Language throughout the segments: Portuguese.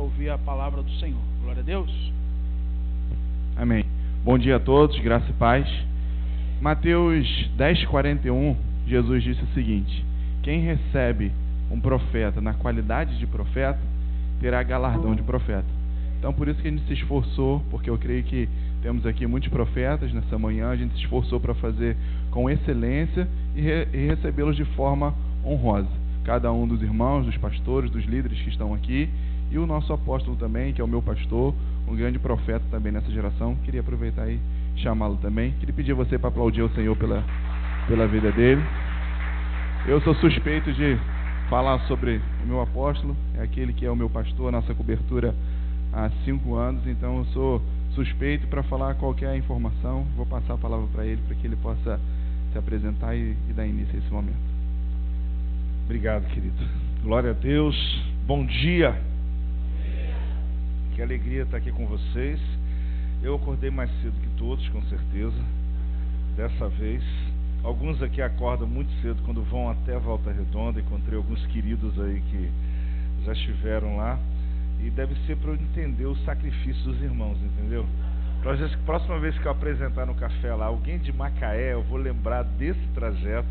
ouvir a palavra do Senhor. Glória a Deus. Amém. Bom dia a todos, graça e paz. Mateus 10:41, Jesus disse o seguinte: quem recebe um profeta na qualidade de profeta, terá galardão de profeta. Então, por isso que a gente se esforçou, porque eu creio que temos aqui muitos profetas nessa manhã, a gente se esforçou para fazer com excelência e recebê-los de forma honrosa. Cada um dos irmãos, dos pastores, dos líderes que estão aqui, e o nosso apóstolo também, que é o meu pastor, um grande profeta também nessa geração. Queria aproveitar e chamá-lo também. Queria pedir a você para aplaudir o Senhor pela vida dele. Eu sou suspeito de falar sobre o meu apóstolo, é aquele que é o meu pastor, nossa cobertura há 5 anos, então eu sou suspeito para falar qualquer informação. Vou passar a palavra para ele, para que ele possa se apresentar e dar início a esse momento. Obrigado, querido. Glória a Deus. Bom dia. Que alegria estar aqui com vocês. Eu acordei mais cedo que todos, com certeza. Dessa vez. Alguns aqui acordam muito cedo quando vão até a Volta Redonda. Encontrei alguns queridos aí que já estiveram lá. E deve ser para eu entender o sacrifício dos irmãos, entendeu? Próxima vez que eu apresentar no café lá alguém de Macaé, eu vou lembrar desse trajeto,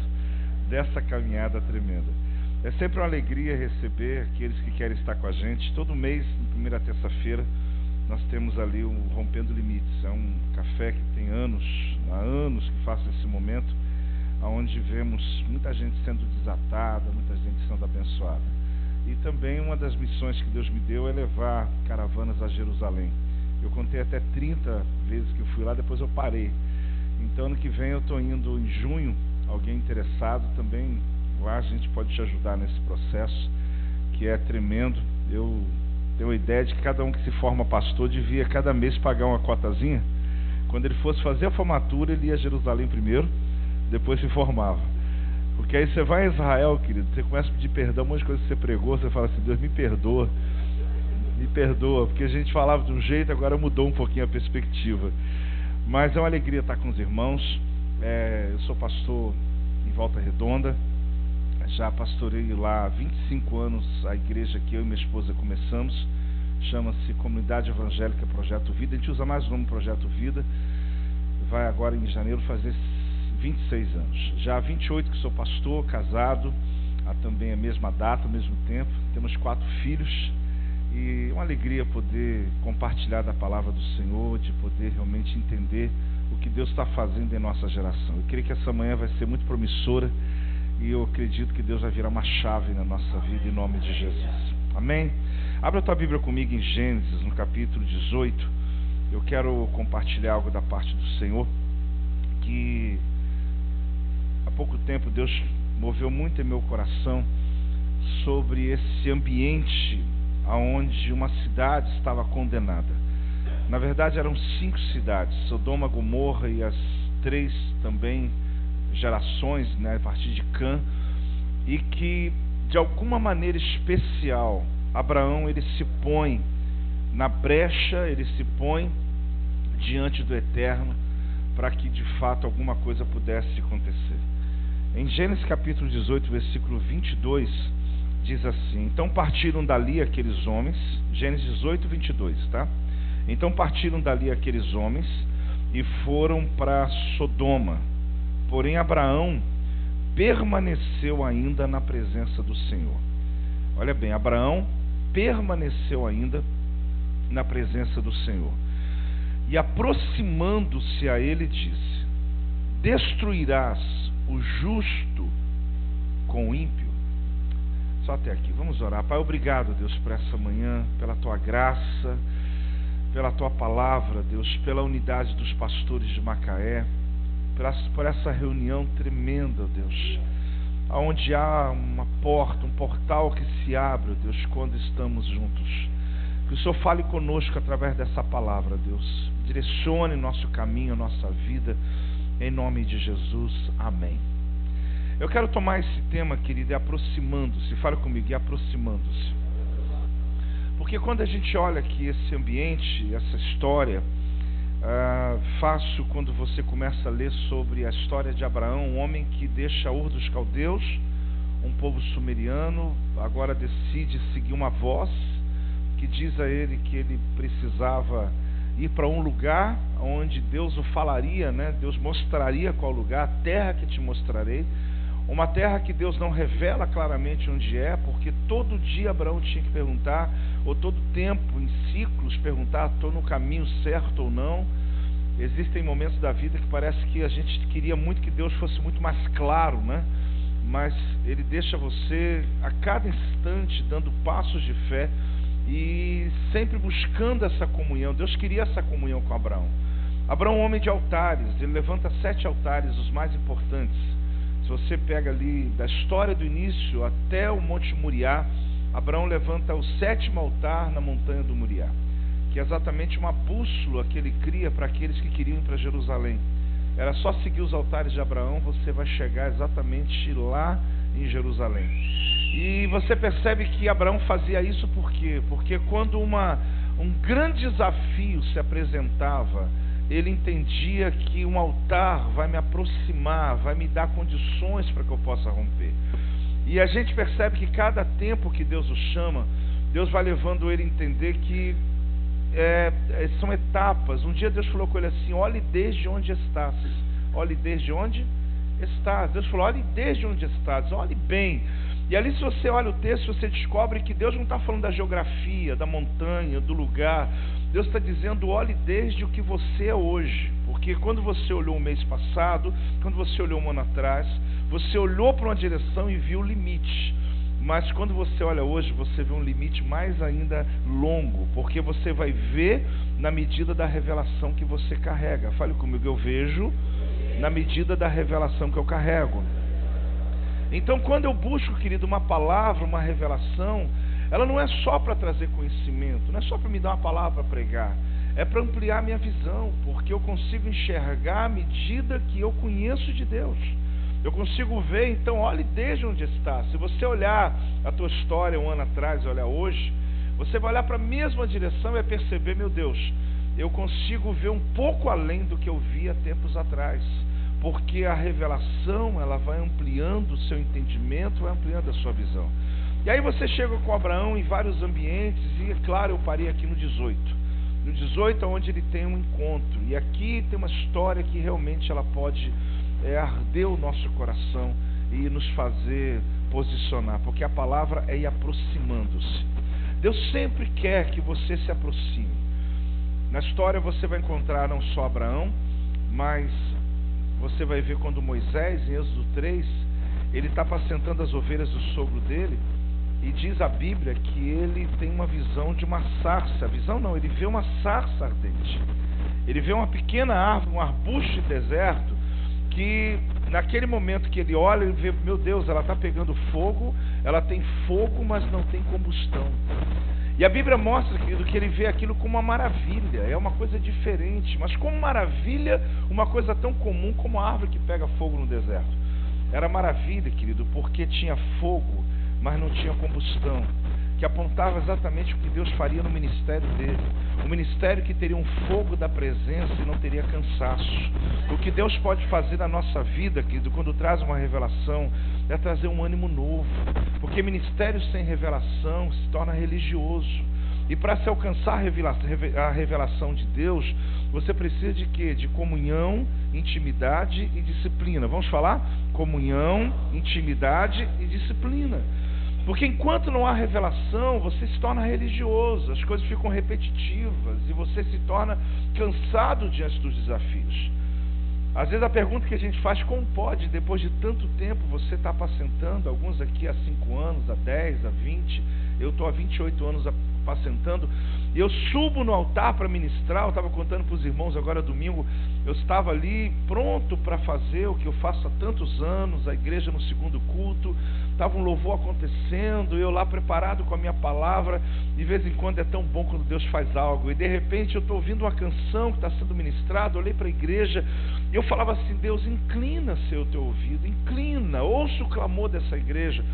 dessa caminhada tremenda. É sempre uma alegria receber aqueles que querem estar com a gente. Todo mês, na primeira terça-feira, nós temos ali o Rompendo Limites. É um café que tem há anos que faço esse momento, onde vemos muita gente sendo desatada, muita gente sendo abençoada. E também uma das missões que Deus me deu é levar caravanas a Jerusalém. Eu contei até 30 vezes que eu fui lá, depois eu parei. Então, ano que vem eu estou indo em junho. Alguém interessado também, lá a gente pode te ajudar nesse processo, que é tremendo. Eu tenho a ideia de que cada um que se forma pastor devia cada mês pagar uma cotazinha. Quando ele fosse fazer a formatura, ele ia a Jerusalém primeiro, depois se formava. Porque aí você vai a Israel, querido, você começa a pedir perdão, um monte de coisa que você pregou, você fala assim: Deus me perdoa, porque a gente falava de um jeito, agora mudou um pouquinho a perspectiva. Mas é uma alegria estar com os irmãos. Eu sou pastor em Volta Redonda, já pastorei lá há 25 anos a igreja que eu e minha esposa começamos, chama-se Comunidade Evangélica Projeto Vida. A gente usa mais o nome Projeto Vida. Vai agora em janeiro fazer 26 anos. Já há 28 que sou pastor, casado, há também a mesma data, ao mesmo tempo. Temos 4 filhos e uma alegria poder compartilhar da palavra do Senhor, de poder realmente entender o que Deus está fazendo em nossa geração. Eu creio que essa manhã vai ser muito promissora e eu acredito que Deus vai virar uma chave na nossa vida, em nome de Jesus. Amém? Abra a tua Bíblia comigo em Gênesis, no capítulo 18. Eu quero compartilhar algo da parte do Senhor, que há pouco tempo Deus moveu muito em meu coração sobre esse ambiente onde uma cidade estava condenada. Na verdade eram 5 cidades, Sodoma, Gomorra e as 3 também gerações, né, a partir de Cã, e que de alguma maneira especial Abraão ele se põe na brecha, ele se põe diante do Eterno para que de fato alguma coisa pudesse acontecer. Em Gênesis capítulo 18, versículo 22, diz assim: então partiram dali aqueles homens, Gênesis 18, 22, tá? Então partiram dali aqueles homens e foram para Sodoma, porém Abraão permaneceu ainda na presença do Senhor. Olha bem, Abraão permaneceu ainda na presença do Senhor. E aproximando-se a ele disse: destruirás o justo com o ímpio? Só até aqui, vamos orar. Pai, obrigado, Deus, por essa manhã, pela tua graça, pela tua palavra, Deus, pela unidade dos pastores de Macaé, por essa reunião tremenda, Deus, onde há uma porta, um portal que se abre, Deus, quando estamos juntos. Que o Senhor fale conosco através dessa palavra, Deus. Direcione nosso caminho, nossa vida, em nome de Jesus. Amém. Eu quero tomar esse tema, querido, aproximando-se. Fala comigo, e aproximando-se. Porque quando a gente olha aqui esse ambiente, essa história, fácil quando você começa a ler sobre a história de Abraão, um homem que deixa Ur dos Caldeus, um povo sumeriano, agora decide seguir uma voz que diz diz a ele que ele precisava ir para um lugar onde Deus o falaria, né? Deus mostraria qual lugar, a terra que te mostrarei. Uma terra que Deus não revela claramente onde é, porque todo dia Abraão tinha que perguntar, ou todo tempo, em ciclos, perguntar: estou no caminho certo ou não? Existem momentos da vida que parece que a gente queria muito que Deus fosse muito mais claro, né? Mas Ele deixa você a cada instante dando passos de fé e sempre buscando essa comunhão. Deus queria essa comunhão com Abraão. Abraão é um homem de altares, ele levanta 7 altares, os mais importantes. Se você pega ali da história do início até o Monte Moriá, Abraão levanta o 7º altar na montanha do Moriá, que é exatamente uma bússola que ele cria para aqueles que queriam ir para Jerusalém. Era só seguir os altares de Abraão, você vai chegar exatamente lá em Jerusalém. E você percebe que Abraão fazia isso por quê? Porque quando um grande desafio se apresentava, ele entendia que um altar vai me aproximar, vai me dar condições para que eu possa romper. E a gente percebe que cada tempo que Deus o chama, Deus vai levando ele a entender que são etapas. Um dia Deus falou com ele assim: olhe desde onde estás. Olhe desde onde estás. Deus falou: olhe desde onde estás, olhe bem. E ali, se você olha o texto, você descobre que Deus não está falando da geografia, da montanha, do lugar. Deus está dizendo: olhe desde o que você é hoje. Porque quando você olhou o mês passado, quando você olhou um ano atrás, você olhou para uma direção e viu o limite. Mas quando você olha hoje, você vê um limite mais ainda longo, porque você vai ver na medida da revelação que você carrega. Fale comigo: eu vejo na medida da revelação que eu carrego. Então, quando eu busco, querido, uma palavra, uma revelação, ela não é só para trazer conhecimento, não é só para me dar uma palavra para pregar, é para ampliar minha visão, porque eu consigo enxergar à medida que eu conheço de Deus. Eu consigo ver. Então olhe desde onde está. Se você olhar a tua história um ano atrás e olhar hoje, você vai olhar para a mesma direção e vai perceber: meu Deus, eu consigo ver um pouco além do que eu via tempos atrás, porque a revelação, ela vai ampliando o seu entendimento, vai ampliando a sua visão. E aí você chega com Abraão em vários ambientes, e é claro, eu parei aqui no 18. No 18 é onde ele tem um encontro, e aqui tem uma história que realmente ela pode arder o nosso coração e nos fazer posicionar, porque a palavra é ir aproximando-se. Deus sempre quer que você se aproxime. Na história você vai encontrar não só Abraão, mas você vai ver quando Moisés, em Êxodo 3, ele está apacentando as ovelhas do sogro dele, e diz a Bíblia que ele tem uma visão de uma sarça. Visão não, ele vê uma sarça ardente. Ele vê uma pequena árvore, um arbusto de deserto, que naquele momento que ele olha, ele vê: meu Deus, ela está pegando fogo, ela tem fogo, mas não tem combustão. E a Bíblia mostra, querido, que ele vê aquilo como uma maravilha, é uma coisa diferente, mas como maravilha, uma coisa tão comum como a árvore que pega fogo no deserto. Era maravilha, querido, porque tinha fogo, mas não tinha combustão, que apontava exatamente o que Deus faria no ministério dele. Um ministério que teria um fogo da presença e não teria cansaço. O que Deus pode fazer na nossa vida, querido, quando traz uma revelação, é trazer um ânimo novo. Porque ministério sem revelação se torna religioso. E para se alcançar a revelação de Deus, você precisa de quê? De comunhão, intimidade e disciplina. Vamos falar? Comunhão, intimidade e disciplina. Porque enquanto não há revelação, você se torna religioso, as coisas ficam repetitivas e você se torna cansado diante dos desafios. Às vezes a pergunta que a gente faz: como pode, depois de tanto tempo, você está apacentando, alguns aqui há 5 anos, há 10, há 20, eu estou há 28 anos apacentando, e eu subo no altar para ministrar. Eu estava contando para os irmãos agora domingo, eu estava ali pronto para fazer o que eu faço há tantos anos, a igreja no segundo culto, estava um louvor acontecendo, eu lá preparado com a minha palavra. De vez em quando é tão bom quando Deus faz algo, e de repente eu estou ouvindo uma canção que está sendo ministrada, olhei para a igreja, e eu falava assim: Deus, inclina-se o teu ouvido, inclina, ouça o clamor dessa igreja.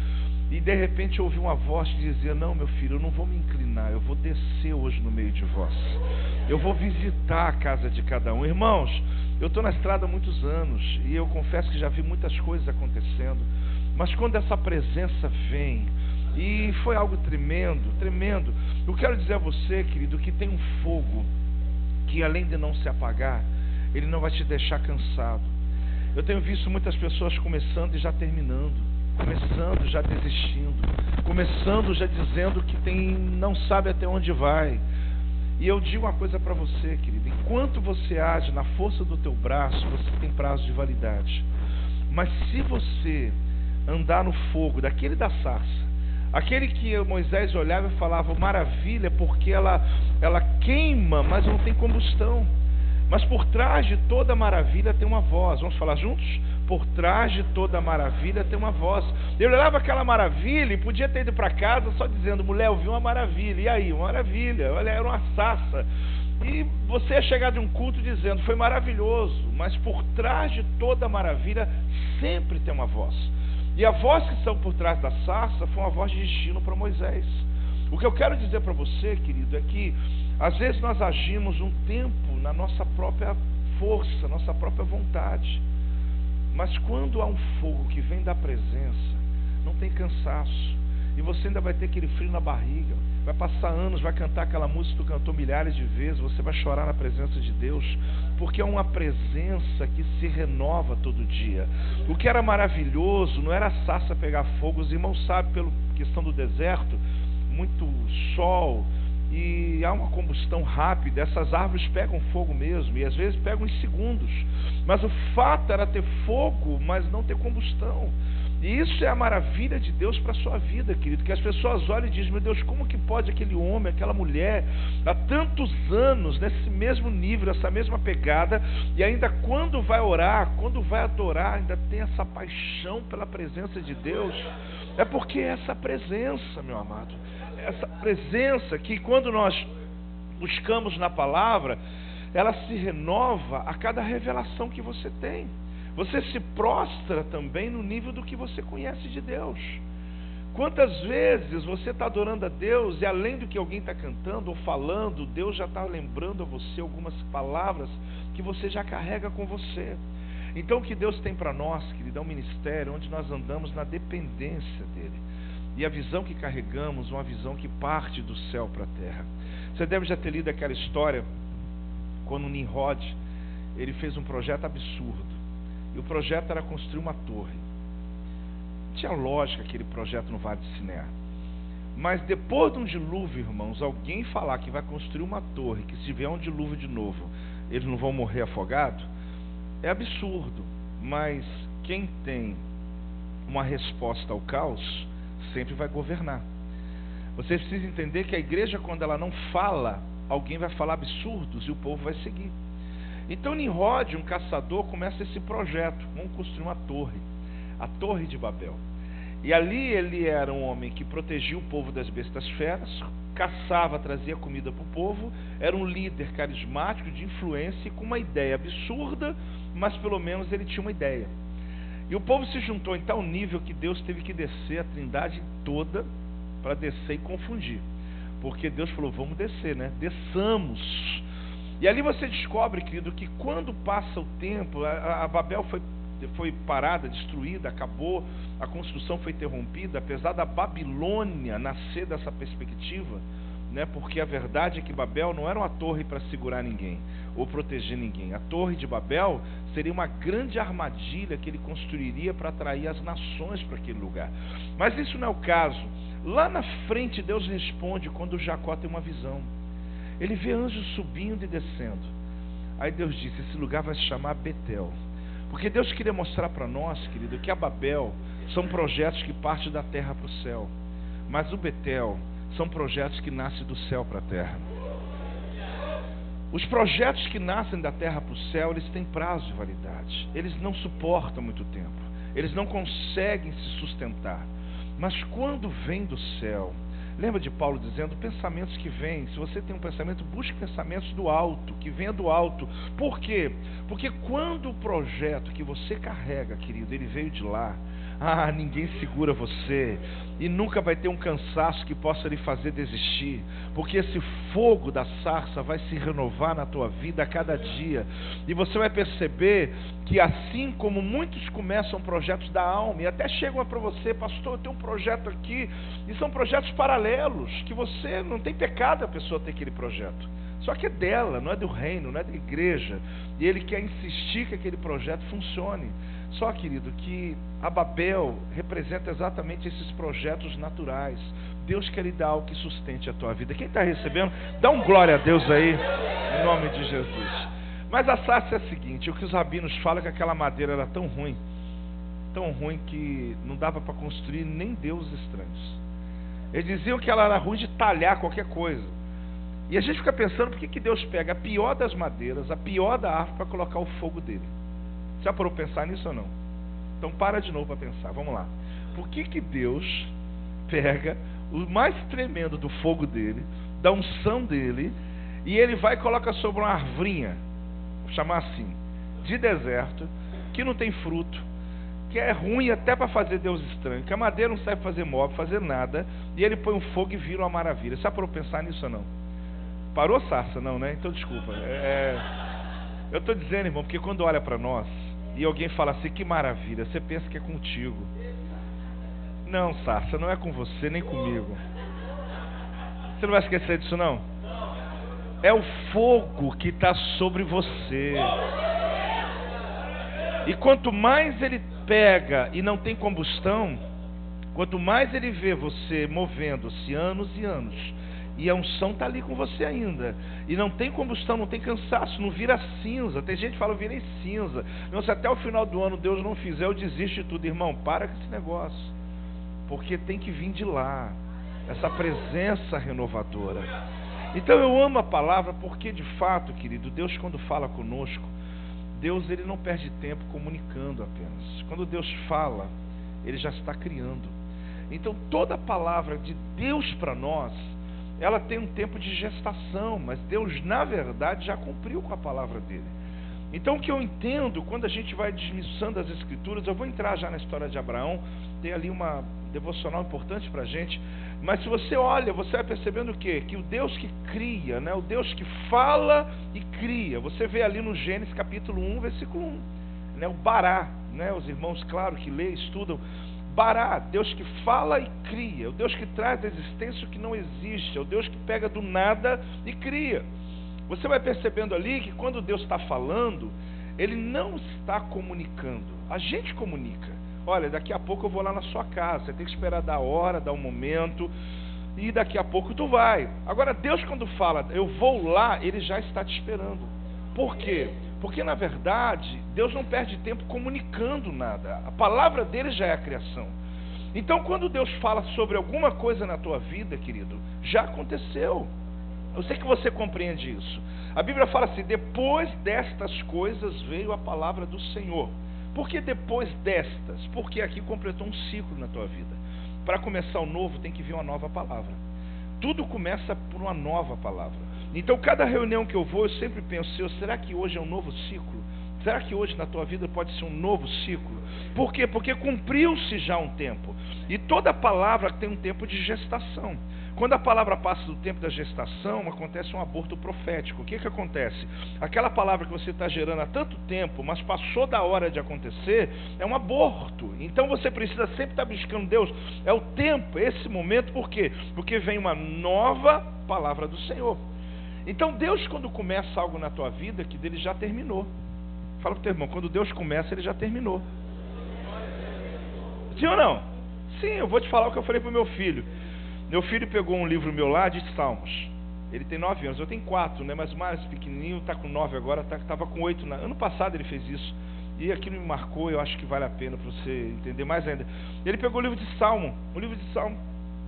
E de repente eu ouvi uma voz que dizia: não, meu filho, eu não vou me inclinar, eu vou descer hoje no meio de vós, eu vou visitar a casa de cada um. Irmãos, eu estou na estrada há muitos anos, e eu confesso que já vi muitas coisas acontecendo, mas quando essa presença vem E foi algo tremendo, tremendo. Eu quero dizer a você, querido, que tem um fogo que, além de não se apagar, ele não vai te deixar cansado. Eu tenho visto muitas pessoas começando e já terminando, começando já desistindo, começando já dizendo que não sabe até onde vai. E eu digo uma coisa para você, querido: enquanto você age na força do teu braço, você tem prazo de validade. Mas se você andar no fogo daquele da sarça, aquele que Moisés olhava e falava, maravilha, porque ela queima, mas não tem combustão. Mas por trás de toda maravilha tem uma voz. Vamos falar juntos? Por trás de toda maravilha tem uma voz. Eu olhava aquela maravilha e podia ter ido para casa só dizendo, mulher, eu vi uma maravilha. E aí, uma maravilha, olha, era uma sarça. E você ia chegar de um culto dizendo, foi maravilhoso. Mas por trás de toda maravilha sempre tem uma voz. E a voz que estão por trás da sarça foi uma voz de destino para Moisés. O que eu quero dizer para você, querido, é que às vezes nós agimos um tempo na nossa própria força, nossa própria vontade. Mas quando há um fogo que vem da presença, não tem cansaço. E você ainda vai ter aquele frio na barriga. Vai passar anos, vai cantar aquela música que tu cantou milhares de vezes. Você vai chorar na presença de Deus. Porque é uma presença que se renova todo dia. O que era maravilhoso não era a sarça pegar fogo. Os irmãos sabem, pela questão do deserto, muito sol, e há uma combustão rápida. Essas árvores pegam fogo mesmo, e às vezes pegam em segundos. Mas o fato era ter fogo, mas não ter combustão. E isso é a maravilha de Deus para a sua vida, querido. Que as pessoas olham e dizem, meu Deus, como que pode aquele homem, aquela mulher, há tantos anos, nesse mesmo nível, essa mesma pegada, e ainda quando vai orar, quando vai adorar, ainda tem essa paixão pela presença de Deus. É porque essa presença, meu amado, essa presença que quando nós buscamos na palavra, ela se renova a cada revelação que você tem. Você se prostra também no nível do que você conhece de Deus. Quantas vezes você está adorando a Deus e além do que alguém está cantando ou falando, Deus já está lembrando a você algumas palavras que você já carrega com você. Então o que Deus tem para nós, querido, é um ministério onde nós andamos na dependência dEle. E a visão que carregamos, uma visão que parte do céu para a terra. Você deve já ter lido aquela história, quando Nimrod, ele fez um projeto absurdo. E o projeto era construir uma torre. Tinha lógica aquele projeto no Vale de Siné. Mas depois de um dilúvio, irmãos, alguém falar que vai construir uma torre, que se vier um dilúvio de novo, eles não vão morrer afogados, é absurdo. Mas quem tem uma resposta ao caos, sempre vai governar. Você precisa entender que a igreja, quando ela não fala, alguém vai falar absurdos e o povo vai seguir. Então Nimrod, um caçador, começa esse projeto. Vamos construir uma torre, a Torre de Babel. E ali ele era um homem que protegia o povo das bestas feras, caçava, trazia comida para o povo, era um líder carismático, de influência e com uma ideia absurda, mas pelo menos ele tinha uma ideia. E o povo se juntou em tal nível que Deus teve que descer a trindade toda para descer e confundir. Porque Deus falou, vamos descer, né? Desçamos. E ali você descobre, querido, que quando passa o tempo, a Babel foi parada, destruída, acabou, a construção foi interrompida, apesar da Babilônia nascer dessa perspectiva, né? Porque a verdade é que Babel não era uma torre para segurar ninguém, ou proteger ninguém. A Torre de Babel seria uma grande armadilha que ele construiria para atrair as nações para aquele lugar. Mas isso não é o caso. Lá na frente Deus responde quando Jacó tem uma visão. Ele vê anjos subindo e descendo. Aí Deus disse, esse lugar vai se chamar Betel. Porque Deus queria mostrar para nós, querido, que a Babel são projetos que partem da terra para o céu. Mas o Betel são projetos que nascem do céu para a terra. Os projetos que nascem da terra para o céu, eles têm prazo de validade. Eles não suportam muito tempo. Eles não conseguem se sustentar. Mas quando vem do céu, lembra de Paulo dizendo, pensamentos que vêm, se você tem um pensamento, busque pensamentos do alto, que venha do alto. Por quê? Porque quando o projeto que você carrega, querido, ele veio de lá, ninguém segura você. E nunca vai ter um cansaço que possa lhe fazer desistir, porque esse fogo da sarça vai se renovar na tua vida a cada dia. E você vai perceber que assim como muitos começam projetos da alma, e até chegam para você: pastor, eu tenho um projeto aqui, e são projetos paralelos, que você não tem pecado a pessoa ter aquele projeto, só que é dela, não é do reino, não é da igreja, e ele quer insistir que aquele projeto funcione. Só, querido, que a Babel representa exatamente esses projetos naturais. Deus quer lhe dar algo que sustente a tua vida. Quem está recebendo, dá um glória a Deus aí, em nome de Jesus. Mas a sarça é a seguinte: o que os rabinos falam é que aquela madeira era tão ruim que não dava para construir nem deuses estranhos. Eles diziam que ela era ruim de talhar qualquer coisa. E a gente fica pensando, por que Deus pega a pior das madeiras, a pior da árvore, para colocar o fogo dele? Já parou para pensar nisso ou não? Então para de novo para pensar, vamos lá. Por que Deus pega o mais tremendo do fogo dele, da unção dele, e ele vai e coloca sobre uma arvrinha, vou chamar assim, de deserto, que não tem fruto, que é ruim até para fazer Deus estranho, que a madeira não serve para fazer móvel, fazer nada, e ele põe um fogo e vira uma maravilha? Já parou para pensar nisso ou não? Parou, sarça? Não, né? Então desculpa. Eu estou dizendo, irmão, porque quando olha para nós e alguém fala assim: que maravilha, você pensa que é contigo. Não, sarça, não é com você nem comigo. Você não vai esquecer disso, não? É o fogo que está sobre você. E quanto mais ele pega e não tem combustão, quanto mais ele vê você movendo-se anos e anos, e a unção está ali com você ainda, e não tem combustão, não tem cansaço, não vira cinza. Tem gente que fala: eu virei cinza. Não, se até o final do ano Deus não fizer, eu desisto de tudo. Irmão, para com esse negócio, porque tem que vir de lá, essa presença renovadora. Então eu amo a palavra, porque de fato, querido, Deus, quando fala conosco, Deus, ele não perde tempo comunicando apenas. Quando Deus fala, ele já está criando. Então toda a palavra de Deus para nós, ela tem um tempo de gestação, mas Deus, na verdade, já cumpriu com a palavra dele. Então, o que eu entendo, quando a gente vai desmiuçando as Escrituras, eu vou entrar já na história de Abraão, tem ali uma devocional importante para a gente, mas se você olha, você vai percebendo o quê? Que o Deus que cria, né? O Deus que fala e cria, você vê ali no Gênesis capítulo 1, versículo 1, né? O Bará, né? Os irmãos, claro, que lêem, estudam, Bará, Deus que fala e cria, o Deus que traz da existência o que não existe, é o Deus que pega do nada e cria. Você vai percebendo ali que quando Deus está falando, ele não está comunicando, a gente comunica. Olha, daqui a pouco eu vou lá na sua casa, você tem que esperar dar a hora, dar o momento, e daqui a pouco tu vai. Agora Deus, quando fala eu vou lá, ele já está te esperando. Por quê? Porque na verdade Deus não perde tempo comunicando nada, a palavra dele já é a criação. Então quando Deus fala sobre alguma coisa na tua vida, querido, já aconteceu. Eu sei que você compreende isso. A Bíblia fala assim: depois destas coisas veio a palavra do Senhor. Por que depois destas? Porque aqui completou um ciclo na tua vida. Para começar o novo tem que vir uma nova palavra. Tudo começa por uma nova palavra. Então cada reunião que eu vou, eu sempre penso: Senhor, será que hoje é um novo ciclo? Será que hoje na tua vida pode ser um novo ciclo? Por quê? Porque cumpriu-se já um tempo. E toda palavra tem um tempo de gestação. Quando a palavra passa do tempo da gestação, acontece um aborto profético. O que acontece? Aquela palavra que você está gerando há tanto tempo, mas passou da hora de acontecer, é um aborto. Então você precisa sempre estar buscando Deus. É o tempo, esse momento, por quê? Porque vem uma nova palavra do Senhor. Então Deus, quando começa algo na tua vida, que dele já terminou. Fala para o teu irmão: quando Deus começa, ele já terminou. Sim ou não? Sim, eu vou te falar o que eu falei para o meu filho. Meu filho pegou um livro meu lá de Salmos. Ele tem 9 anos, eu tenho 4, né? Mas o mais pequenininho está com 9 agora, estava com 8. Ano passado ele fez isso. E aquilo me marcou, eu acho que vale a pena para você entender mais ainda. Ele pegou o livro de Salmo, um livro de Salmo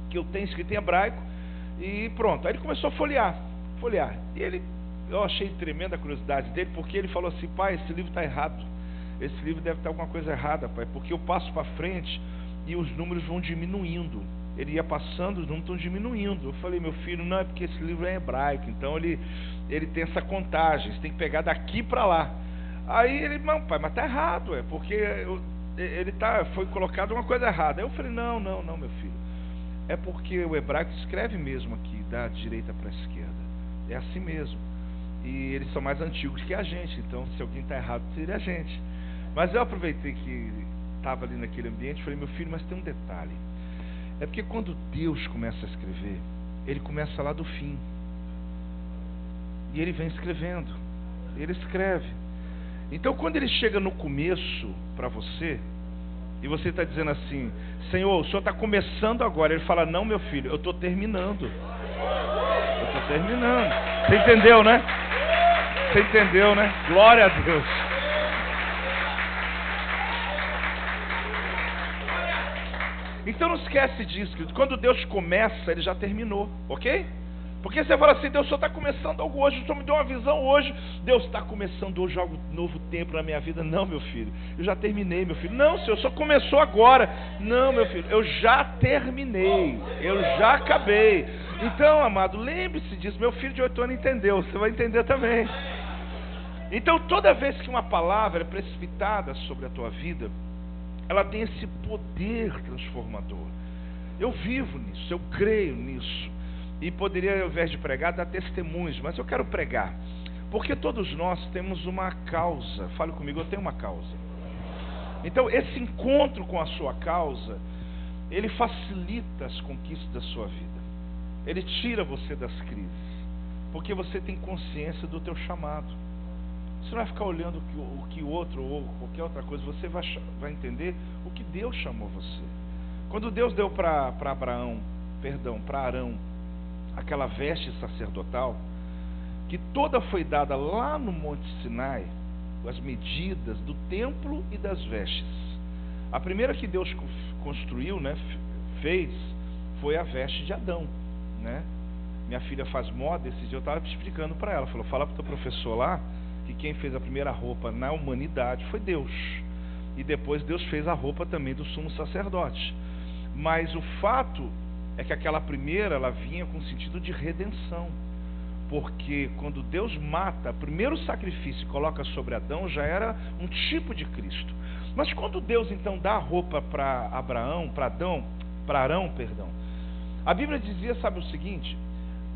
que eu tenho escrito em hebraico, e pronto. Aí ele começou a folhear. E eu achei tremenda a curiosidade dele, porque ele falou assim: pai, esse livro está errado. Esse livro deve estar alguma coisa errada, pai, porque eu passo para frente e os números vão diminuindo. Ele ia passando, os números estão diminuindo. Eu falei: meu filho, não, é porque esse livro é hebraico, então ele tem essa contagem, você tem que pegar daqui para lá. Aí ele: não, pai, mas está errado, porque foi colocado uma coisa errada. Aí eu falei, não, meu filho. É porque o hebraico escreve mesmo aqui, da direita para a esquerda. É assim mesmo. E eles são mais antigos que a gente, então se alguém está errado, seria a gente. Mas eu aproveitei que estava ali naquele ambiente e falei, meu filho, mas tem um detalhe. É porque quando Deus começa a escrever, Ele começa lá do fim. E Ele vem escrevendo. Ele escreve. Então quando Ele chega no começo para você, e você está dizendo assim, Senhor, o Senhor está começando agora. Ele fala, não, meu filho, eu estou terminando. Eu estou terminando. Você entendeu, né? Você entendeu, né? Glória a Deus. Então não esquece disso, querido. Quando Deus começa, Ele já terminou, ok? Porque você fala assim, Deus só está começando algo hoje, o Senhor me deu uma visão hoje, Deus está começando hoje algo novo tempo na minha vida. Não, meu filho, eu já terminei, meu filho. Não, Senhor, só começou agora. Não, meu filho, eu já terminei, eu já acabei. Então, amado, lembre-se disso. Meu filho de 8 anos entendeu, você vai entender também. Então, toda vez que uma palavra é precipitada sobre a tua vida, ela tem esse poder transformador. Eu vivo nisso, eu creio nisso. E poderia, ao invés de pregar, dar testemunhos, mas eu quero pregar. Porque todos nós temos uma causa. Fale comigo, eu tenho uma causa. Então, esse encontro com a sua causa, ele facilita as conquistas da sua vida. Ele tira você das crises. Porque você tem consciência do teu chamado. Você não vai ficar olhando o que o outro ou qualquer outra coisa. Você vai entender o que Deus chamou você. Quando Deus deu para Arão, aquela veste sacerdotal, que toda foi dada lá no Monte Sinai, as medidas do templo e das vestes. A primeira que Deus construiu, né, fez, foi a veste de Adão, né? Minha filha faz moda, esse dia eu estava explicando para ela, falou, fala para o teu professor lá, que quem fez a primeira roupa na humanidade foi Deus. E depois Deus fez a roupa também do sumo sacerdote. Mas o fato é que aquela primeira, ela vinha com sentido de redenção. Porque quando Deus mata, o primeiro sacrifício que coloca sobre Adão já era um tipo de Cristo. Mas quando Deus então dá a roupa para Arão, a Bíblia dizia, sabe o seguinte?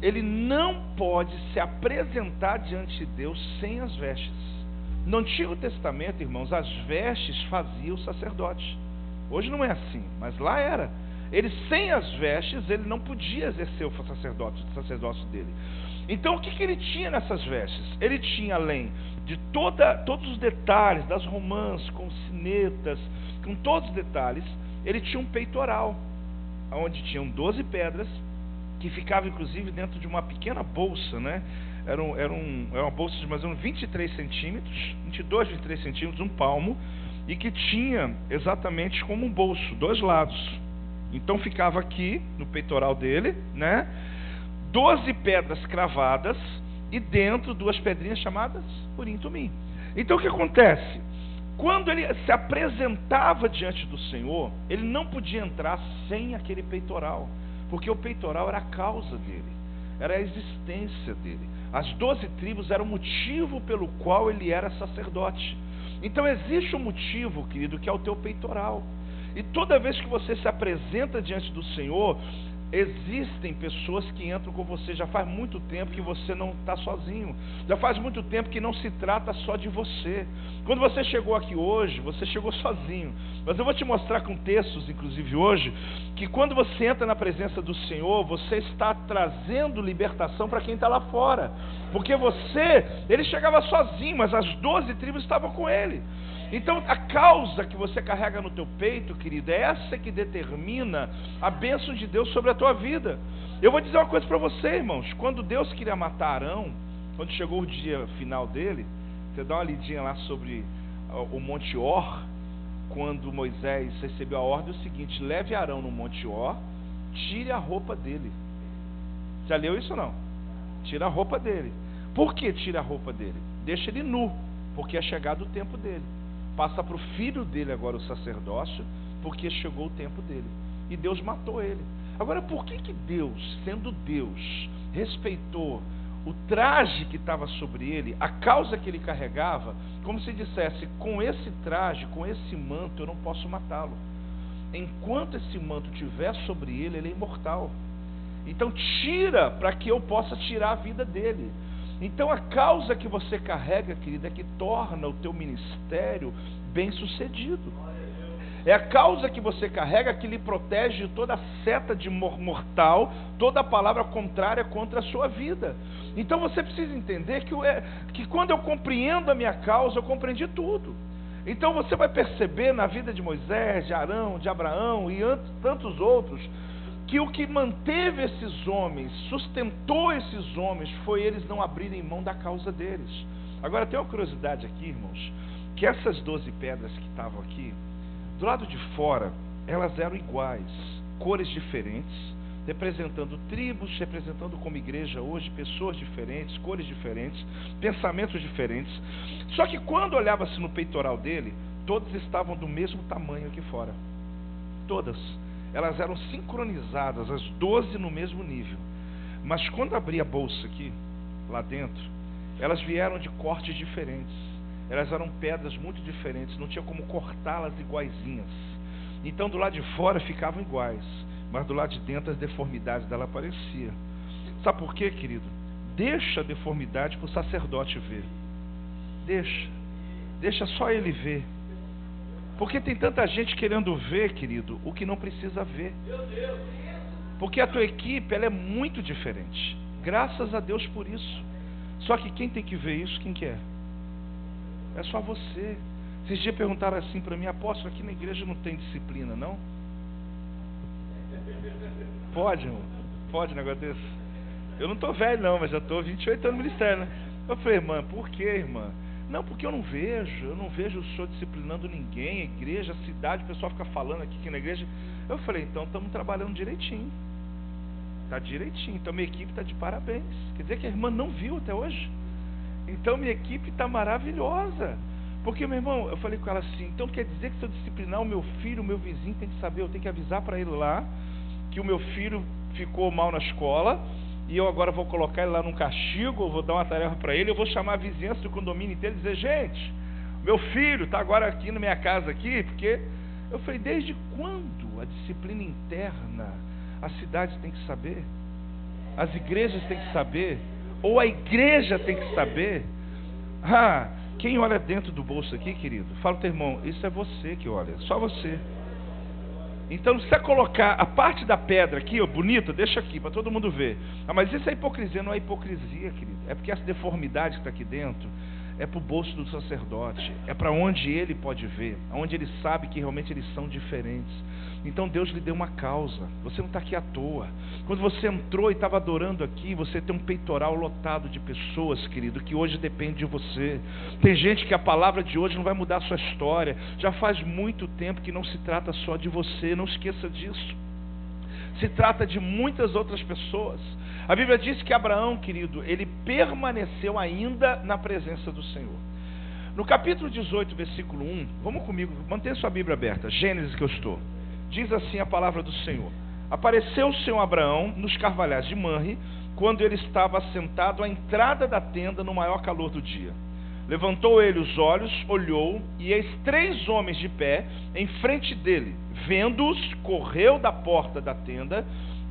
Ele não pode se apresentar diante de Deus sem as vestes. No Antigo Testamento, irmãos, as vestes faziam o sacerdote. Hoje não é assim, mas lá era. Ele sem as vestes, ele não podia exercer o sacerdócio dele. Então o que ele tinha nessas vestes? Ele tinha, além de todos os detalhes das romãs, com sinetas, com todos os detalhes, ele tinha um peitoral, onde tinham 12 pedras, que ficava inclusive dentro de uma pequena bolsa, né? Era uma bolsa de mais ou menos 23 centímetros, 22, 23 centímetros, um palmo, e que tinha exatamente como um bolso, 2 lados. Então ficava aqui, no peitoral dele, né? 12 pedras cravadas, e dentro 2 pedrinhas chamadas Urim e Tumim. Então o que acontece? Quando ele se apresentava diante do Senhor, ele não podia entrar sem aquele peitoral, porque o peitoral era a causa dele, era a existência dele. As 12 tribos eram o motivo pelo qual ele era sacerdote. Então existe um motivo, querido, que é o teu peitoral. E toda vez que você se apresenta diante do Senhor, existem pessoas que entram com você. Já faz muito tempo que você não está sozinho. Já faz muito tempo que não se trata só de você. Quando você chegou aqui hoje, você chegou sozinho. Mas eu vou te mostrar com textos, inclusive hoje, que quando você entra na presença do Senhor, você está trazendo libertação para quem está lá fora. Porque ele chegava sozinho, mas as 12 tribos estavam com ele. Então a causa que você carrega no teu peito, querido, é essa que determina a bênção de Deus sobre a tua vida. Eu vou dizer uma coisa para você, irmãos. Quando Deus queria matar Arão, quando chegou o dia final dele, você dá uma lidinha lá sobre o Monte Or, quando Moisés recebeu a ordem, é o seguinte: leve Arão no Monte Or, tire a roupa dele. Já leu isso ou não? Tira a roupa dele. Por que tira a roupa dele? Deixa ele nu, porque é chegado o tempo dele. Passa para o filho dele agora o sacerdócio, porque chegou o tempo dele. E Deus matou ele. Agora, por que Deus, sendo Deus, respeitou o traje que estava sobre ele, a causa que ele carregava, como se dissesse: com esse traje, com esse manto, eu não posso matá-lo. Enquanto esse manto estiver sobre ele, ele é imortal. Então tira para que eu possa tirar a vida dele. Então a causa que você carrega, querida, é que torna o teu ministério bem sucedido. É a causa que você carrega que lhe protege de toda seta de mortal, toda palavra contrária contra a sua vida. Então você precisa entender que quando eu compreendo a minha causa, eu compreendi tudo. Então você vai perceber na vida de Moisés, de Arão, de Abraão e tantos outros, que o que manteve esses homens, sustentou esses homens, foi eles não abrirem mão da causa deles. Agora tem uma curiosidade aqui, irmãos, que essas 12 pedras que estavam aqui, do lado de fora, elas eram iguais, cores diferentes, representando tribos, representando como igreja hoje, pessoas diferentes, cores diferentes, pensamentos diferentes. Só que quando olhava-se no peitoral dele, todas estavam do mesmo tamanho aqui fora. Todas. Elas eram sincronizadas, as 12 no mesmo nível. Mas quando abria a bolsa aqui, lá dentro, elas vieram de cortes diferentes. Elas eram pedras muito diferentes, não tinha como cortá-las iguaizinhas. Então do lado de fora ficavam iguais, mas do lado de dentro as deformidades dela apareciam. Sabe por quê, querido? Deixa a deformidade para o sacerdote ver. Deixa só ele ver. Porque tem tanta gente querendo ver, querido, o que não precisa ver. Porque a tua equipe, ela é muito diferente. Graças a Deus por isso. Só que quem tem que ver isso, quem quer? É só você. Esses dias perguntaram assim para mim: apóstolo, aqui na igreja não tem disciplina, não? Pode, irmão? Pode um negócio desse? Eu não estou velho não, mas já estou 28 anos no ministério, né? Eu falei: irmã, por que, irmã? Não, porque eu não vejo o senhor disciplinando ninguém, a igreja, a cidade, o pessoal fica falando aqui na igreja. Eu falei: então estamos trabalhando direitinho. Está direitinho, então minha equipe está de parabéns. Quer dizer que a irmã não viu até hoje? Então minha equipe está maravilhosa. Porque, meu irmão, eu falei com ela assim: então quer dizer que se eu disciplinar o meu filho, o meu vizinho tem que saber, eu tenho que avisar para ele lá que o meu filho ficou mal na escola, e eu agora vou colocar ele lá num castigo, eu vou dar uma tarefa para ele, eu vou chamar a vizinhança do condomínio inteiro e dizer: gente, meu filho está agora aqui na minha casa aqui, porque... Eu falei: desde quando a disciplina interna a cidade tem que saber? As igrejas têm que saber? Ou a igreja tem que saber? Quem olha dentro do bolso aqui, querido, fala para o teu irmão: isso é você que olha, só você. Então, se você colocar a parte da pedra aqui, ó, bonita, deixa aqui para todo mundo ver. Mas isso é hipocrisia. Não é hipocrisia, querido. É porque essa deformidade que está aqui dentro é para o bolso do sacerdote, é para onde ele pode ver, onde ele sabe que realmente eles são diferentes. Então Deus lhe deu uma causa. Você não está aqui à toa. Quando você entrou e estava adorando aqui, você tem um peitoral lotado de pessoas, querido, que hoje depende de você. Tem gente que a palavra de hoje não vai mudar a sua história. Já faz muito tempo que não se trata só de você. Não esqueça disso. Se trata de muitas outras pessoas. A Bíblia diz que Abraão, querido, ele permaneceu ainda na presença do Senhor. No capítulo 18, versículo 1, vamos comigo, mantenha sua Bíblia aberta, Gênesis que eu estou. Diz assim a palavra do Senhor: apareceu o Senhor Abraão nos carvalhais de Manre, quando ele estava assentado à entrada da tenda no maior calor do dia. Levantou ele os olhos, olhou, e eis 3 homens de pé em frente dele. Vendo-os, correu da porta da tenda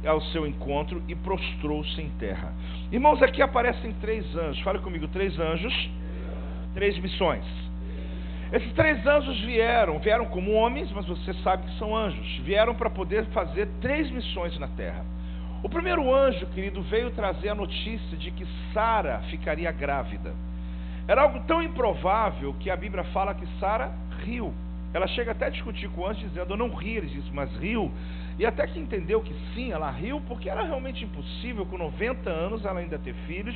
ao seu encontro e prostrou-se em terra. Irmãos, aqui aparecem 3 anjos. Fala comigo: 3 anjos, 3 missões. Esses 3 anjos vieram como homens, mas você sabe que são anjos. Vieram para poder fazer 3 missões na terra. O primeiro anjo, querido, veio trazer a notícia de que Sara ficaria grávida. Era algo tão improvável que a Bíblia fala que Sara riu. Ela chega até a discutir com o anjo, dizendo: eu não ri, ele disse, mas riu. E até que entendeu que sim, ela riu, porque era realmente impossível, com 90 anos, ela ainda ter filhos,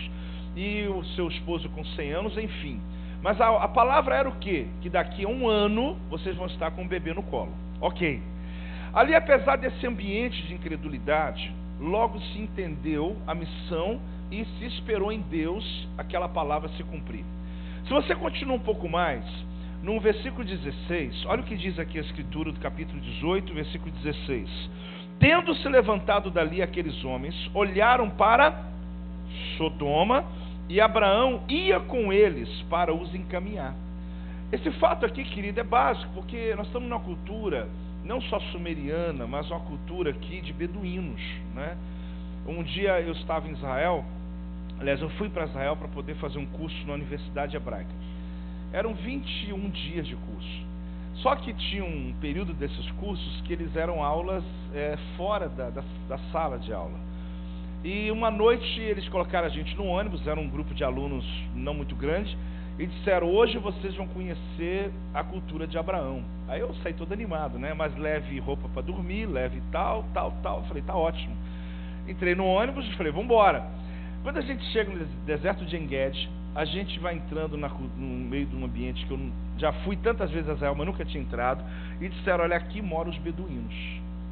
e o seu esposo com 100 anos, enfim. Mas a palavra era o quê? Que daqui a 1 ano, vocês vão estar com um bebê no colo. Ok. Ali, apesar desse ambiente de incredulidade, logo se entendeu a missão e se esperou em Deus aquela palavra se cumprir. Se você continua um pouco mais, no versículo 16, olha o que diz aqui a escritura do capítulo 18, versículo 16. Tendo se levantado dali aqueles homens, olharam para Sodoma, e Abraão ia com eles para os encaminhar. Esse fato aqui, querido, é básico, porque nós estamos numa cultura, não só sumeriana, mas uma cultura aqui de beduínos, né? Um dia eu estava em Israel, aliás, eu fui para Israel para poder fazer um curso na Universidade Hebraica. Eram 21 dias de curso. Só que tinha um período desses cursos que eles eram aulas fora da sala de aula. E uma noite eles colocaram a gente no ônibus, era um grupo de alunos não muito grande, e disseram: hoje vocês vão conhecer a cultura de Abraão. Aí eu saí todo animado, né? Mas leve roupa para dormir, leve tal. Eu falei: tá ótimo. Entrei no ônibus e falei: vamos embora. Quando a gente chega no deserto de En-Gedi, a gente vai entrando no meio de um ambiente que eu já fui tantas vezes a Israel, mas nunca tinha entrado, e disseram: olha, aqui moram os beduínos.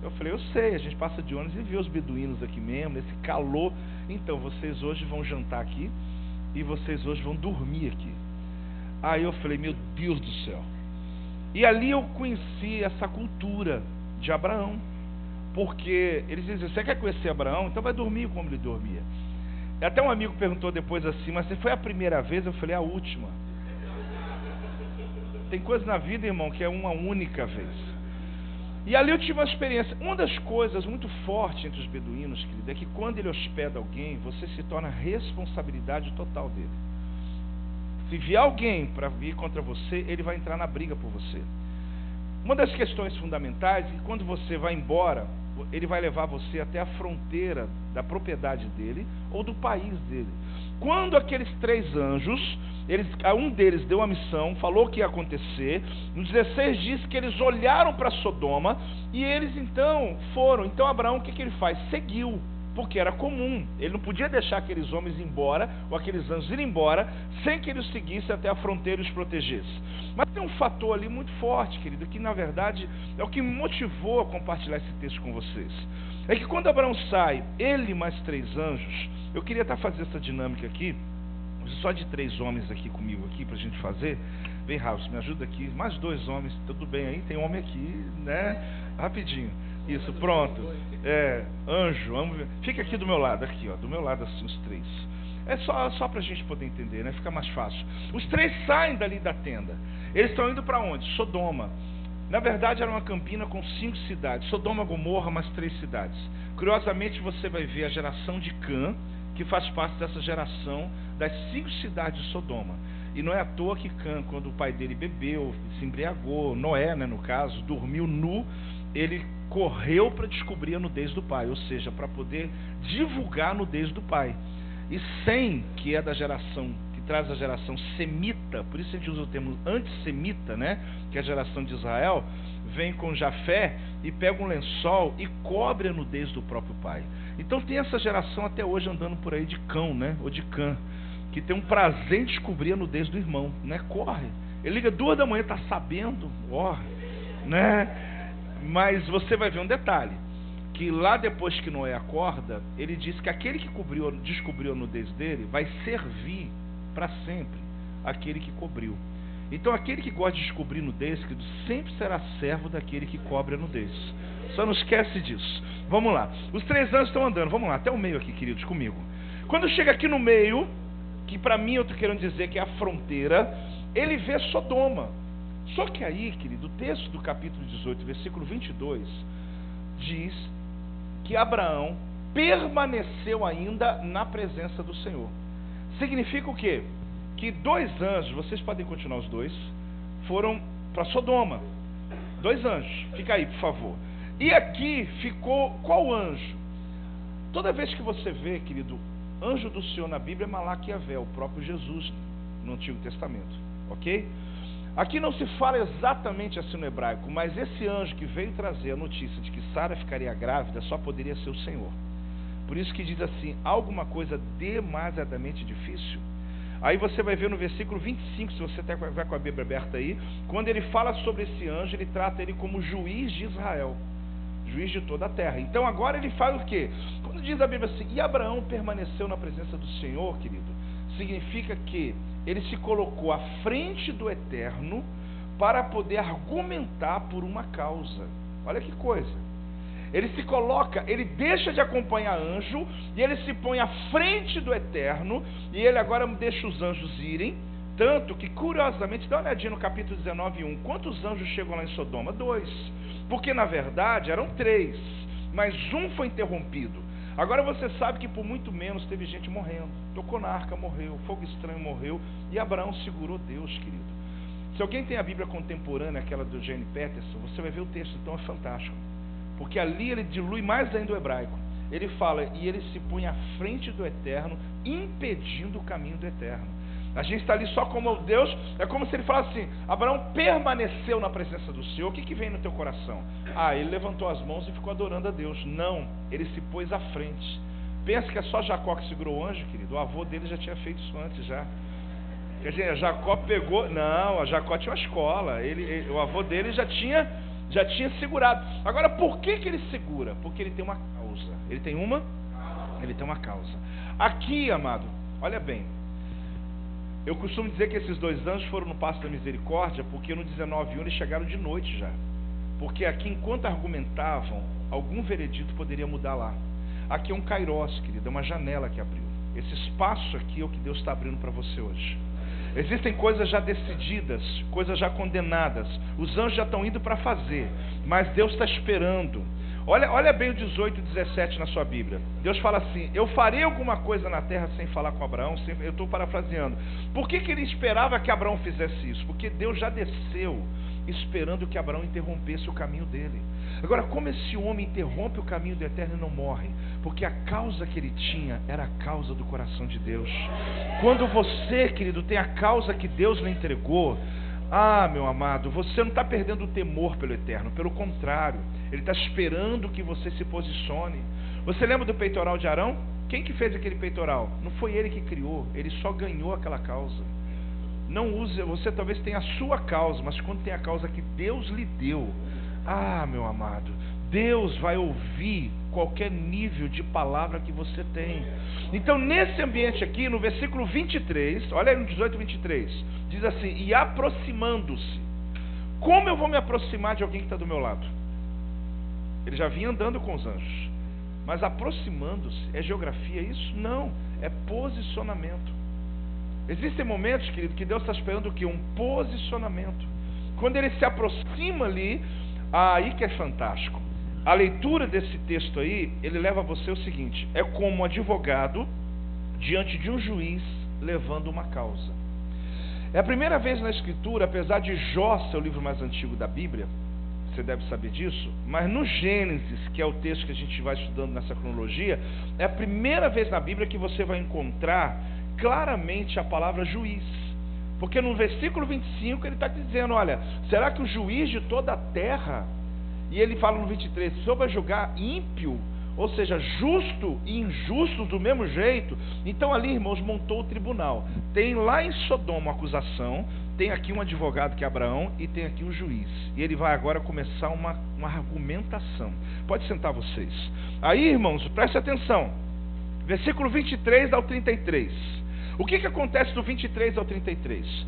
Eu falei: eu sei, a gente passa de ônibus e vê os beduínos aqui mesmo, esse calor. Então, vocês hoje vão jantar aqui e vocês hoje vão dormir aqui. Aí eu falei: meu Deus do céu. E ali eu conheci essa cultura de Abraão, porque eles dizem: você quer conhecer Abraão? Então vai dormir como ele dormia. Até um amigo perguntou depois assim: mas se foi a primeira vez? Eu falei: a última. Tem coisa na vida, irmão, que é uma única vez. E ali eu tive uma experiência. Uma das coisas muito fortes entre os beduínos, querido, é que quando ele hospeda alguém, você se torna responsabilidade total dele. Se vier alguém para vir contra você, ele vai entrar na briga por você. Uma das questões fundamentais é que quando você vai embora, ele vai levar você até a fronteira da propriedade dele ou do país dele. Quando aqueles 3 anjos, um deles deu a missão, falou o que ia acontecer, no 16 diz que eles olharam para Sodoma e eles então foram. Então Abraão, o que ele faz? Seguiu, porque era comum. Ele não podia deixar aqueles homens ir embora, ou aqueles anjos irem embora, sem que ele os seguisse até a fronteira e os protegesse. Mas tem um fator ali muito forte, querido, que na verdade é o que me motivou a compartilhar esse texto com vocês. É que quando Abraão sai, ele mais 3 anjos, eu queria até fazer essa dinâmica aqui, só de 3 homens aqui comigo, aqui pra gente fazer. Vem, Raul, me ajuda aqui, mais 2 homens, tudo bem aí? Tem homem aqui, né? Rapidinho. Isso, pronto. Anjo, fica aqui do meu lado, aqui, ó, do meu lado assim, os 3. É só pra gente poder entender, né? Fica mais fácil. Os 3 saem dali da tenda. Eles estão indo para onde? Sodoma. Na verdade era uma campina com 5 cidades. Sodoma, Gomorra, mais 3 cidades. Curiosamente você vai ver a geração de Cã, que faz parte dessa geração das 5 cidades de Sodoma. E não é à toa que Cã, quando o pai dele bebeu, se embriagou, Noé, né, no caso, dormiu nu, ele correu para descobrir a nudez do pai, ou seja, para poder divulgar a nudez do pai. E Sem, que é da geração, que traz a geração semita, por isso a gente usa o termo antissemita, né, que é a geração de Israel, vem com Jafé e pega um lençol e cobre a nudez do próprio pai. Então tem essa geração até hoje andando por aí de cão, né, ou de Cã, que tem um prazer em descobrir a nudez do irmão, né, corre. Ele liga 2 da manhã, está sabendo, corre, né. Mas você vai ver um detalhe, que lá depois que Noé acorda, ele diz que aquele que descobriu a nudez dele vai servir para sempre aquele que cobriu. Então aquele que gosta de descobrir nudez, querido, sempre será servo daquele que cobre a nudez. Só não esquece disso. Vamos lá. Os 3 anjos estão andando, vamos lá, até o meio aqui, queridos, comigo. Quando chega aqui no meio, que para mim eu estou querendo dizer que é a fronteira, ele vê Sodoma. Só que aí, querido, o texto do capítulo 18, versículo 22, diz que Abraão permaneceu ainda na presença do Senhor. Significa o quê? Que 2 anjos, vocês podem continuar os 2, foram para Sodoma. 2 anjos, fica aí, por favor. E aqui ficou qual anjo? Toda vez que você vê, querido, anjo do Senhor na Bíblia é Malaquiavé, o próprio Jesus no Antigo Testamento, ok? Aqui não se fala exatamente assim no hebraico, mas esse anjo que veio trazer a notícia de que Sara ficaria grávida só poderia ser o Senhor. Por isso que diz assim, alguma coisa demasiadamente difícil. Aí você vai ver no versículo 25, se você vai com a Bíblia aberta aí, quando ele fala sobre esse anjo, ele trata ele como juiz de Israel, juiz de toda a terra. Então agora ele fala o quê? Quando diz a Bíblia assim, e Abraão permaneceu na presença do Senhor, querido, significa que ele se colocou à frente do Eterno para poder argumentar por uma causa. Olha que coisa. Ele se coloca, ele deixa de acompanhar anjo e ele se põe à frente do Eterno, e ele agora deixa os anjos irem. Tanto que, curiosamente, dá uma olhadinha no capítulo 19:1. Quantos anjos chegam lá em Sodoma? 2. Porque na verdade eram 3, mas um foi interrompido. Agora você sabe que por muito menos teve gente morrendo. Tocou na arca, morreu. Fogo estranho, morreu. E Abraão segurou Deus, querido. Se alguém tem a Bíblia contemporânea, aquela do Jane Peterson, você vai ver o texto, então é fantástico. Porque ali ele dilui mais ainda o hebraico. Ele fala, e ele se põe à frente do Eterno, impedindo o caminho do Eterno. A gente está ali só como Deus, é como se ele falasse assim: Abraão permaneceu na presença do Senhor. O que vem no teu coração? Ele levantou as mãos e ficou adorando a Deus. Não, ele se pôs à frente. Pensa que é só Jacó que segurou o anjo, querido? O avô dele já tinha feito isso antes já. Quer dizer, Jacó pegou... Não, a Jacó tinha uma escola. O avô dele já tinha segurado. Agora, por que ele segura? Porque ele tem uma causa. Ele tem uma causa. Aqui, amado, olha bem. Eu costumo dizer que esses 2 anjos foram no Passo da Misericórdia, porque no 19:1 eles chegaram de noite já. Porque aqui, enquanto argumentavam, algum veredito poderia mudar lá. Aqui é um kairós, querido, é uma janela que abriu. Esse espaço aqui é o que Deus está abrindo para você hoje. Existem coisas já decididas, coisas já condenadas. Os anjos já estão indo para fazer, mas Deus está esperando. Olha bem o 18 e 17 na sua Bíblia. Deus fala assim: eu farei alguma coisa na terra sem falar com Abraão. Eu estou parafraseando. Por que ele esperava que Abraão fizesse isso? Porque Deus já desceu esperando que Abraão interrompesse o caminho dele. Agora, como esse homem interrompe o caminho do Eterno e não morre? Porque a causa que ele tinha era a causa do coração de Deus. Quando você, querido, tem a causa que Deus lhe entregou, meu amado, você não está perdendo o temor pelo Eterno. Pelo contrário, Ele está esperando que você se posicione. Você lembra do peitoral de Arão? Quem que fez aquele peitoral? Não foi ele que criou, ele só ganhou aquela causa. Não use, você talvez tenha a sua causa, mas quando tem a causa que Deus lhe deu, meu amado, Deus vai ouvir qualquer nível de palavra que você tem. Então, nesse ambiente aqui, no versículo 23, olha aí no 18 e 23, diz assim: e aproximando-se. Como eu vou me aproximar de alguém que está do meu lado? Ele já vinha andando com os anjos, mas aproximando-se, é geografia isso? Não, é posicionamento. Existem momentos, querido, que Deus está esperando o quê? Um posicionamento. Quando Ele se aproxima ali, aí que é fantástico. A leitura desse texto aí, ele leva você o seguinte: é como um advogado diante de um juiz levando uma causa. É a primeira vez na Escritura, apesar de Jó ser o livro mais antigo da Bíblia, você deve saber disso, mas no Gênesis, que é o texto que a gente vai estudando nessa cronologia, é a primeira vez na Bíblia que você vai encontrar claramente a palavra juiz. Porque no versículo 25 ele está dizendo: olha, será que o juiz de toda a terra... E ele fala no 23, sobre julgar ímpio, ou seja, justo e injusto do mesmo jeito. Então ali, irmãos, montou o tribunal. Tem lá em Sodoma uma acusação, tem aqui um advogado que é Abraão e tem aqui um juiz. E ele vai agora começar uma argumentação. Pode sentar vocês. Aí, irmãos, preste atenção. Versículo 23 ao 33. O que acontece do 23 ao 33?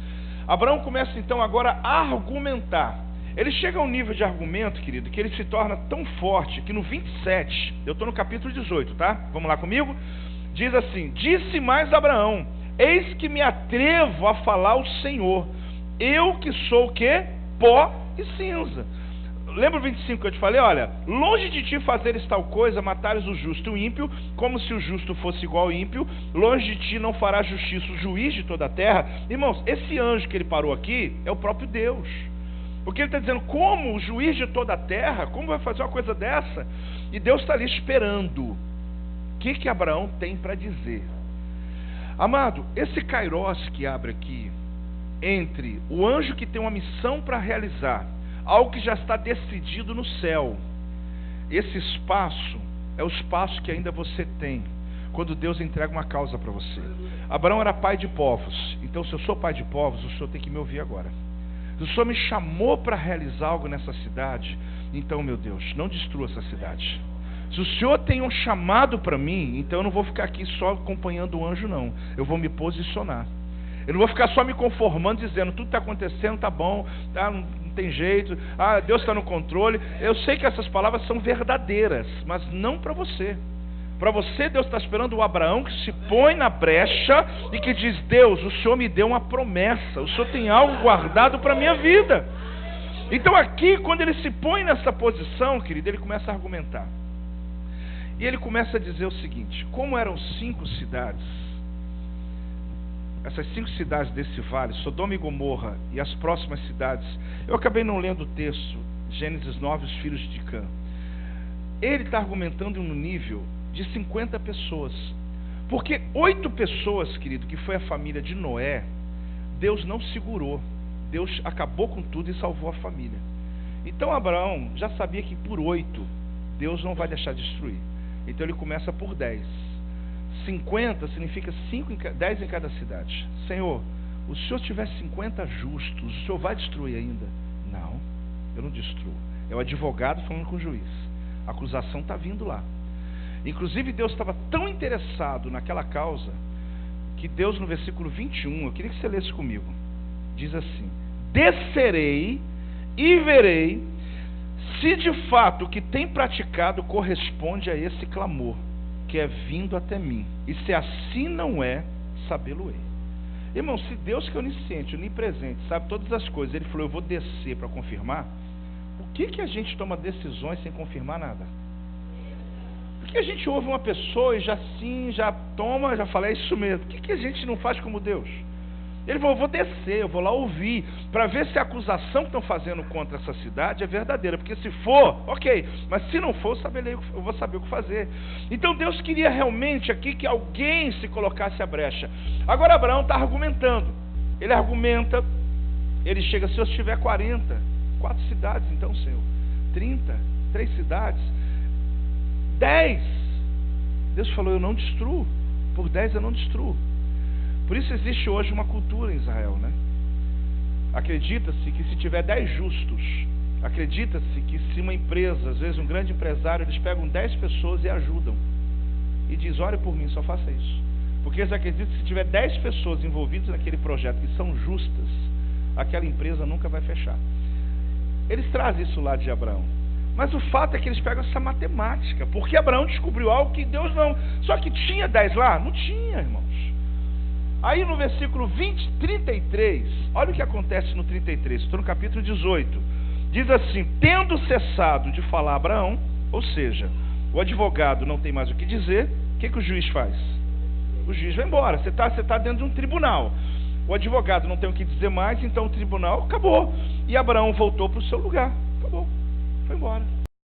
Abraão começa então agora a argumentar. Ele chega a um nível de argumento, querido, que ele se torna tão forte que no 27, eu estou no capítulo 18, tá? Vamos lá comigo? Diz assim: disse mais Abraão: eis que me atrevo a falar ao Senhor, eu que sou o quê? Pó e cinza. Lembra o 25 que eu te falei? Olha, longe de ti fazeres tal coisa, matares o justo e o ímpio, como se o justo fosse igual ao ímpio, longe de ti não fará justiça o juiz de toda a terra. Irmãos, esse anjo que ele parou aqui é o próprio Deus. Porque ele está dizendo: como o juiz de toda a terra, como vai fazer uma coisa dessa? E Deus está ali esperando. O que Abraão tem para dizer? Amado, esse kairós que abre aqui, entre o anjo que tem uma missão para realizar, algo que já está decidido no céu, esse espaço é o espaço que ainda você tem, quando Deus entrega uma causa para você. Abraão era pai de povos, então se eu sou pai de povos, o senhor tem que me ouvir agora. Se o Senhor me chamou para realizar algo nessa cidade, então, meu Deus, não destrua essa cidade. Se o Senhor tem um chamado para mim, então eu não vou ficar aqui só acompanhando o anjo, não. Eu vou me posicionar. Eu não vou ficar só me conformando, dizendo, tudo está acontecendo, está bom, não tem jeito, Deus está no controle. Eu sei que essas palavras são verdadeiras, mas não para você. Para você, Deus está esperando o Abraão que se põe na brecha e que diz, Deus, o Senhor me deu uma promessa, o Senhor tem algo guardado para a minha vida. Então aqui, quando ele se põe nessa posição, querido, ele começa a argumentar. E ele começa a dizer o seguinte, como eram 5 cidades, essas 5 cidades desse vale, Sodoma e Gomorra e as próximas cidades, eu acabei não lendo o texto, Gênesis 9, os filhos de Cã. Ele está argumentando no nível de 50 pessoas. Porque 8 pessoas, querido, que foi a família de Noé, Deus não segurou. Deus acabou com tudo e salvou a família. Então Abraão já sabia que por 8, Deus não vai deixar destruir. Então ele começa por 10. 50 significa 10 em cada cidade. Senhor, o Senhor tiver 50 justos, o Senhor vai destruir ainda? Não, eu não destruo. É o advogado falando com o juiz. A acusação está vindo lá. Inclusive Deus estava tão interessado naquela causa, que Deus no versículo 21, eu queria que você lesse comigo, diz assim, descerei e verei se de fato o que tem praticado corresponde a esse clamor que é vindo até mim, e se assim não é, sabê-lo-ei. Irmão, se Deus que é onisciente, onipresente, sabe todas as coisas, ele falou, eu vou descer para confirmar, por que a gente toma decisões sem confirmar nada? Por que a gente ouve uma pessoa e já toma, já fala, é isso mesmo? Por que a gente não faz como Deus? Ele falou, eu vou descer, eu vou lá ouvir, para ver se a acusação que estão fazendo contra essa cidade é verdadeira, porque se for, ok, mas se não for, eu vou saber o que fazer. Então Deus queria realmente aqui que alguém se colocasse a brecha. Agora Abraão está argumentando, ele argumenta, ele chega, se eu tiver 40, 4 cidades então, Senhor, 30, 3 cidades, 10, Deus falou, eu não destruo, por 10 eu não destruo. Por isso existe hoje uma cultura em Israel, né? Acredita-se que se tiver 10 justos, acredita-se que se uma empresa, às vezes um grande empresário, eles pegam 10 pessoas e ajudam. E diz, ore por mim, só faça isso. Porque eles acreditam que se tiver 10 pessoas envolvidas naquele projeto que são justas, aquela empresa nunca vai fechar. Eles trazem isso lá de Abraão. Mas o fato é que eles pegam essa matemática, porque Abraão descobriu algo que Deus não... Só que tinha 10 lá? Não tinha, irmãos. Aí no versículo 33, olha o que acontece no 33, estou no capítulo 18, diz assim, tendo cessado de falar Abraão, ou seja, o advogado não tem mais o que dizer, o que o juiz faz? O juiz vai embora, você está dentro de um tribunal, o advogado não tem o que dizer mais, então o tribunal acabou, e Abraão voltou para o seu lugar, acabou, foi embora.